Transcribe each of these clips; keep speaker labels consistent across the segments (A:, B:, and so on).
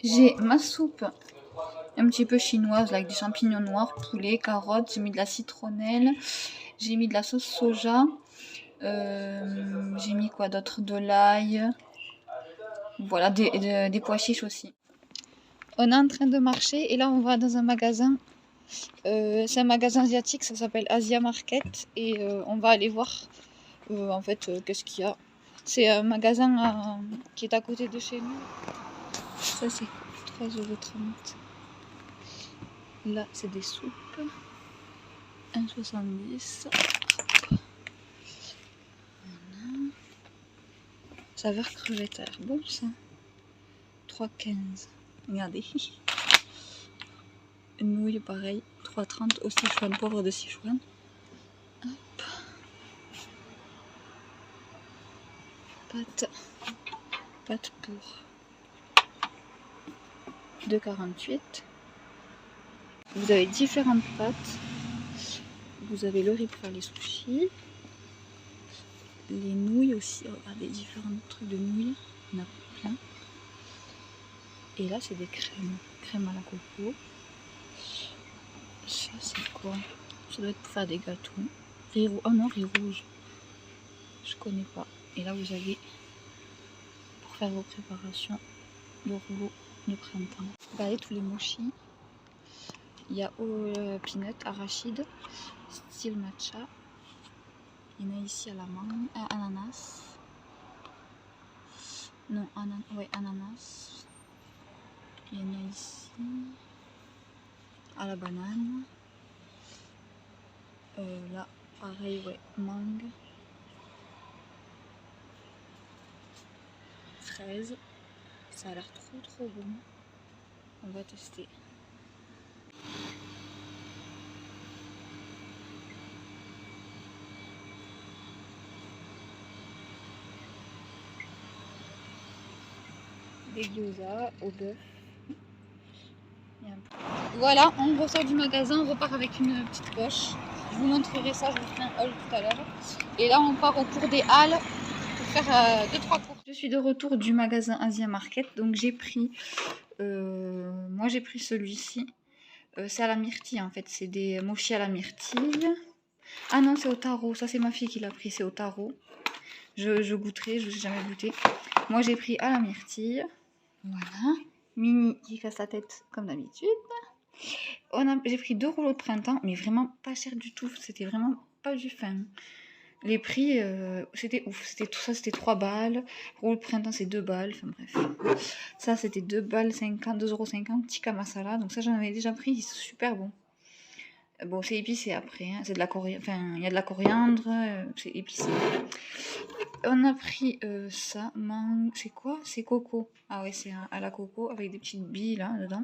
A: J'ai ma soupe un petit peu chinoise là, avec des champignons noirs, poulet, carottes, j'ai mis de la citronnelle, j'ai mis de la sauce soja, j'ai mis quoi d'autre, de l'ail, voilà, des pois chiches aussi. On est en train de marcher et là on va dans un magasin, c'est un magasin asiatique, ça s'appelle Asia Market et on va aller voir en fait qu'est-ce qu'il y a. C'est un magasin qui est à côté de chez nous. Ça c'est 3,30 €. Là c'est des soupes. 1,70 €. Voilà. Saveur crevette, ça a l'air bon ça. 3,15 €. Regardez. Nouilles pareil, 3,30 € au Sichuan, poivre de Sichuan. Hop. Pâtes pour 2,48 €. Vous avez différentes pâtes. Vous avez le riz pour faire les sushis. Les nouilles aussi. Regardez, différents trucs de nouilles. Il y en a plein. Et là, c'est des crèmes. Crème à la coco. Ça, c'est quoi? Ça doit être pour faire des gâteaux. Riz rouge. Oh non, riz rouge. Je connais pas. Et là, vous avez pour faire vos préparations le rouleau de printemps. Regardez tous les mochis. Il y a peanut, arachide, style matcha. Il y en a ici à la mangue, ananas. Non, ananas. Il y en a ici à la banane. Là, pareil, ouais, mangue. Fraise. Ça a l'air trop bon. On va tester. Des gyoza au bœuf. Voilà, on ressort du magasin, on repart avec une petite poche. Je vous montrerai ça, je vous ferai un haul tout à l'heure. Et là, on part au cours des halles pour faire 2-3 courses. Je suis de retour du magasin Asia Market, donc j'ai pris, moi j'ai pris celui-ci. C'est à la myrtille en fait, c'est des mochis à la myrtille. Ah non, c'est au taro, ça c'est ma fille qui l'a pris, c'est au taro. Je goûterai, je n'ai jamais goûté. Moi j'ai pris à la myrtille. Voilà, Mini qui casse la tête comme d'habitude. J'ai pris 2 rouleaux de printemps, mais vraiment pas cher du tout. C'était vraiment pas du fin. Les prix, c'était ouf. C'était tout ça, c'était 3 balles. Rouleau de printemps, c'est 2 balles. Enfin bref. Ça, c'était 2 balles 50, 2,50 €. Tikka masala. Donc ça, j'en avais déjà pris. C'est super bon. Bon, c'est épicé après. Hein. C'est de la coriandre. Enfin, il y a de la coriandre. C'est épicé. On a pris ça. C'est quoi? C'est coco. Ah ouais, c'est à la coco avec des petites billes là dedans.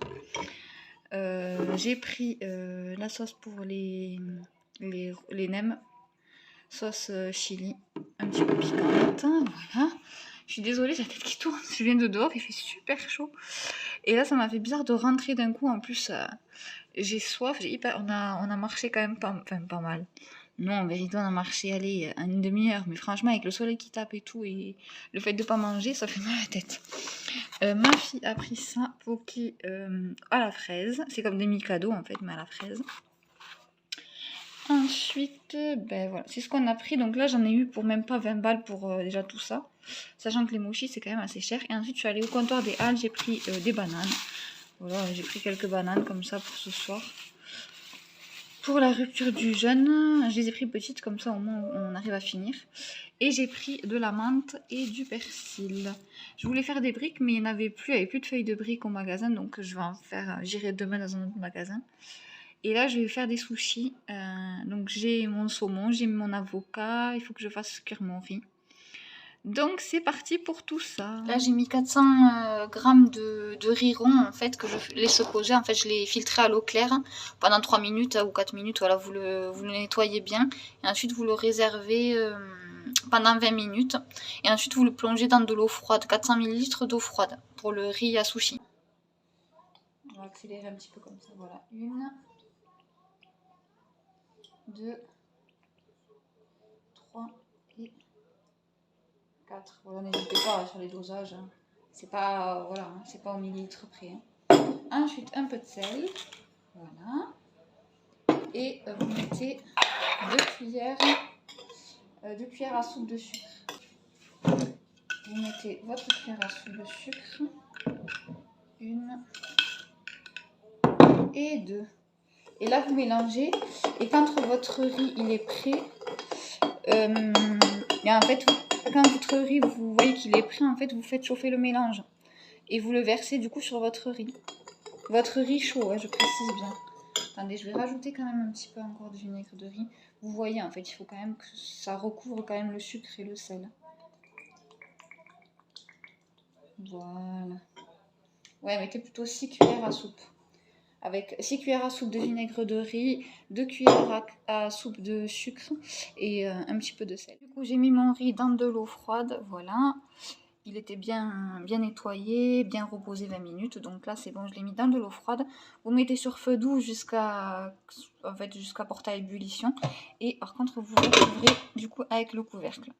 A: J'ai pris la sauce pour les nems, sauce chili, un petit peu piquante, voilà. Je suis désolée, j'ai la tête qui tourne, je viens de dehors, il fait super chaud. Et là, ça m'a fait bizarre de rentrer d'un coup, en plus, j'ai soif, on a marché quand même pas mal. Non, en vérité, on a marché, allez, une demi-heure, mais franchement, avec le soleil qui tape et tout, et le fait de pas manger, ça fait mal à la tête. Ma fille a pris ça, poké à la fraise. C'est comme des mi-cadeaux en fait, mais à la fraise. Ensuite, ben voilà, c'est ce qu'on a pris. Donc là, j'en ai eu pour même pas 20 balles pour déjà tout ça. Sachant que les mochis, c'est quand même assez cher. Et ensuite, je suis allée au comptoir des Halles, j'ai pris des bananes. Voilà, j'ai pris quelques bananes comme ça pour ce soir. Pour la rupture du jeûne, je les ai pris petites, comme ça au moins on arrive à finir. Et j'ai pris de la menthe et du persil. Je voulais faire des briques, mais il n'y en avait plus. Il n'y avait plus de feuilles de briques au magasin, donc je vais en faire. J'irai demain dans un autre magasin. Et là, je vais faire des sushis. Donc j'ai mon saumon, j'ai mon avocat. Il faut que je fasse cuire mon riz. Donc c'est parti pour tout ça. Là j'ai mis 400 grammes de riz rond en fait que je laisse poser. En fait je l'ai filtré à l'eau claire pendant 3 minutes ou 4 minutes. Voilà, vous le nettoyez bien. Et ensuite vous le réservez pendant 20 minutes. Et ensuite vous le plongez dans de l'eau froide, 400 ml d'eau froide pour le riz à sushi. On va accélérer un petit peu comme ça. Voilà, 1, 2, 3 et 4. Voilà, n'hésitez pas sur les dosages. C'est pas, voilà, hein, c'est pas au millilitre près. Hein. Ensuite, un peu de sel. Voilà. Et vous mettez 2 cuillères à soupe de sucre. Vous mettez votre cuillère à soupe de sucre. 1 et 2. Et là, vous mélangez. Et quand votre riz il est prêt, et en fait, quand votre riz, vous voyez qu'il est prêt, en fait, vous faites chauffer le mélange. Et vous le versez du coup sur votre riz. Votre riz chaud, hein, je précise bien. Attendez, je vais rajouter quand même un petit peu encore de vinaigre de riz. Vous voyez, en fait, il faut quand même que ça recouvre quand même le sucre et le sel. Voilà. Ouais, mettez plutôt 6 cuillères à soupe. Avec 6 cuillères à soupe de vinaigre de riz, 2 cuillères à soupe de sucre et un petit peu de sel. Du coup, j'ai mis mon riz dans de l'eau froide, voilà. Il était bien nettoyé, bien reposé 20 minutes. Donc là, c'est bon, je l'ai mis dans de l'eau froide. Vous mettez sur feu doux jusqu'à porter à ébullition. Et par contre, vous recouvrez du coup avec le couvercle.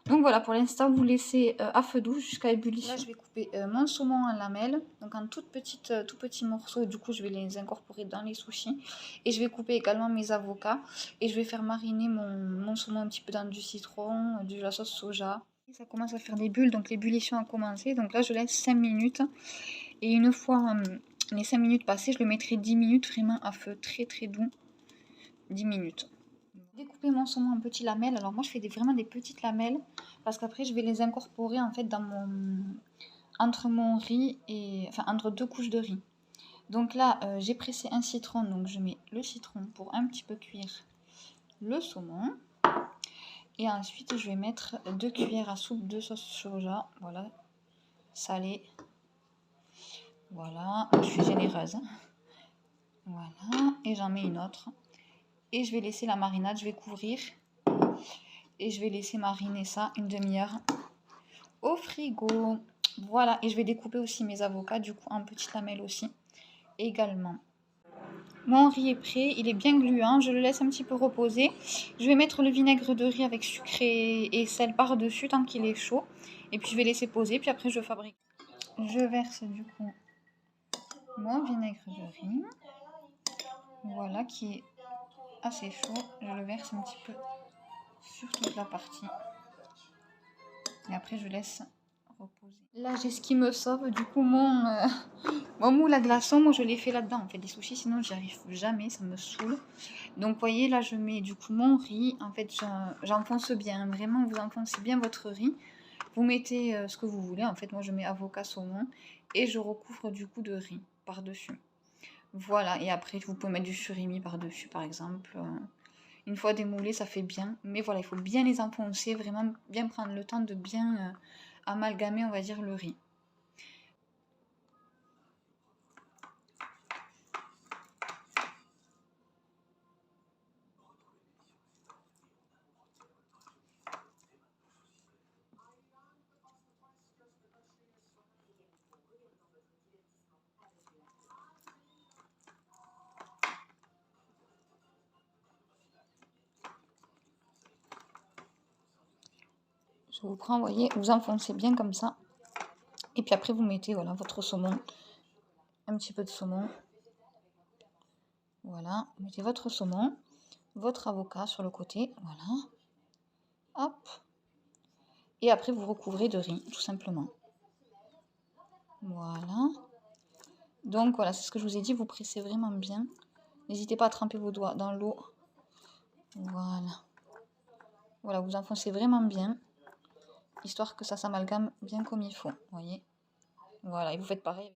A: Donc voilà, pour l'instant, vous laissez à feu doux jusqu'à ébullition. Là, je vais couper mon saumon en lamelles, donc en tout petits morceaux. Du coup, je vais les incorporer dans les sushis. Et je vais couper également mes avocats. Et je vais faire mariner mon saumon un petit peu dans du citron, de la sauce soja. Et ça commence à faire des bulles, donc l'ébullition a commencé. Donc là, je laisse 5 minutes. Et une fois les 5 minutes passées, je le mettrai 10 minutes vraiment à feu très très doux. 10 minutes. Découper mon saumon en petites lamelles. Alors moi je fais vraiment des petites lamelles parce qu'après je vais les incorporer en fait entre mon riz et entre 2 couches de riz. Donc là j'ai pressé un citron, donc je mets le citron pour un petit peu cuire le saumon. Et ensuite je vais mettre 2 cuillères à soupe de sauce soja, voilà, salée. Voilà, je suis généreuse. Voilà, et j'en mets une autre. Et je vais laisser la marinade, je vais couvrir. Et je vais laisser mariner ça une demi-heure au frigo. Voilà, et je vais découper aussi mes avocats du coup en petites lamelles aussi également. Mon riz est prêt, il est bien gluant, je le laisse un petit peu reposer. Je vais mettre le vinaigre de riz avec sucre et sel par-dessus tant qu'il est chaud. Et puis je vais laisser poser, puis après je fabrique. Je verse du coup mon vinaigre de riz. Voilà, qui est assez chaud. Je le verse un petit peu sur toute la partie. Et après je laisse reposer. Là j'ai ce qui me sauve, du coup mon moule à glaçons, moi je l'ai fait là-dedans en fait, des sushis, sinon j'y arrive jamais, ça me saoule. Donc vous voyez là je mets du coup mon riz, en fait j'enfonce bien, vraiment vous enfoncez bien votre riz. Vous mettez ce que vous voulez, en fait moi je mets avocat saumon et je recouvre du coup de riz par-dessus. Voilà, et après vous pouvez mettre du surimi par-dessus par exemple. Une fois démoulé, ça fait bien. Mais voilà, il faut bien les enfoncer, vraiment bien prendre le temps de bien amalgamer, on va dire, le riz. Je vous prends, vous voyez, vous enfoncez bien comme ça. Et puis après, vous mettez voilà, votre saumon. Un petit peu de saumon. Voilà, vous mettez votre saumon, votre avocat sur le côté. Voilà. Hop. Et après, vous recouvrez de riz, tout simplement. Voilà. Donc voilà, c'est ce que je vous ai dit, vous pressez vraiment bien. N'hésitez pas à tremper vos doigts dans l'eau. Voilà. Voilà, vous enfoncez vraiment bien. Histoire que ça s'amalgame bien comme il faut, vous voyez. Voilà, et vous faites pareil.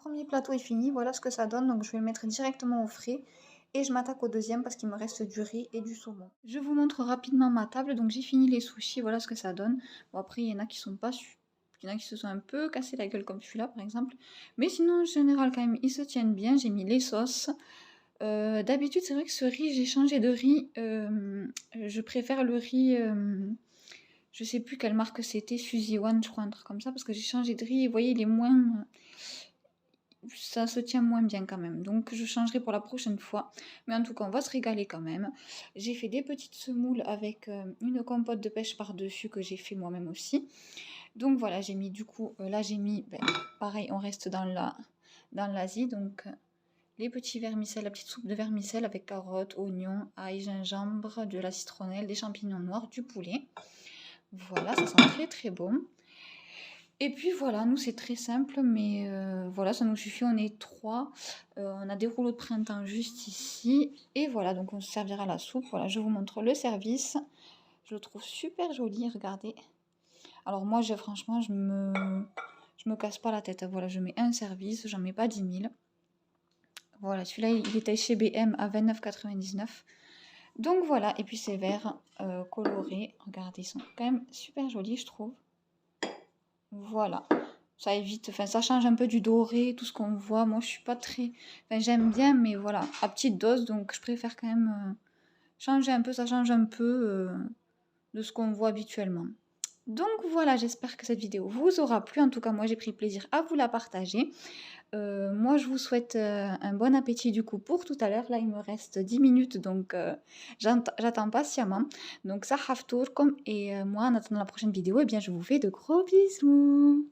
A: Le premier plateau est fini, voilà ce que ça donne, donc je vais le mettre directement au frais. Et je m'attaque au deuxième parce qu'il me reste du riz et du saumon. Je vous montre rapidement ma table, donc j'ai fini les sushis, voilà ce que ça donne. Bon après il y en a qui sont pas il y en a qui se sont un peu cassés la gueule comme celui-là par exemple. Mais sinon en général quand même ils se tiennent bien, j'ai mis les sauces. D'habitude, c'est vrai que ce riz, j'ai changé de riz. Je préfère le riz, je sais plus quelle marque c'était, Suzy One, je crois, un truc comme ça, parce que j'ai changé de riz et vous voyez, il est moins, ça se tient moins bien quand même. Donc je changerai pour la prochaine fois. Mais en tout cas, on va se régaler quand même. J'ai fait des petites semoules avec une compote de pêche par-dessus que j'ai fait moi-même aussi. Donc voilà, j'ai mis du coup, là j'ai mis, pareil, on reste dans l'Asie, donc les petits vermicelles, la petite soupe de vermicelles avec carottes, oignons, ail, gingembre, de la citronnelle, des champignons noirs, du poulet. Voilà, ça sent très très bon. Et puis voilà, nous c'est très simple, mais voilà, ça nous suffit, on est trois. On a des rouleaux de printemps juste ici. Et voilà, donc on se servira la soupe. Voilà, je vous montre le service. Je le trouve super joli, regardez. Alors moi, franchement, je me casse pas la tête. Voilà, je mets un service, j'en mets pas 10 000. Voilà, celui-là, il était chez BM à 29,99 €. Donc voilà, et puis ces verres colorés, regardez, ils sont quand même super jolis, je trouve. Voilà, ça évite, enfin ça change un peu du doré, tout ce qu'on voit. Moi, je suis pas très, enfin j'aime bien, mais voilà, à petite dose, donc je préfère quand même changer un peu, ça change un peu de ce qu'on voit habituellement. Donc voilà, j'espère que cette vidéo vous aura plu. En tout cas, moi j'ai pris plaisir à vous la partager. Moi je vous souhaite un bon appétit du coup pour tout à l'heure. Là il me reste 10 minutes donc j'attends patiemment. Donc ça haftourkom et moi en attendant la prochaine vidéo, eh bien je vous fais de gros bisous.